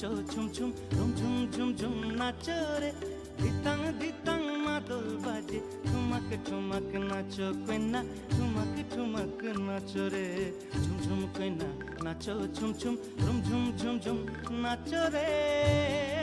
নাচো ঝুম ঝুম ঝুম ঝুম ঝুম ঝুম নাচো রে ধিতাং ধিতাং মাদল বাজে ঠুমক ঠুমক নাচো কইনা ঠুমক ঠুমক নাচো রে ঝুম ঝুম কইনা নাচো ঝুম ঝুম ঝুম ঝুম ঝুম ঝুম নাচো রে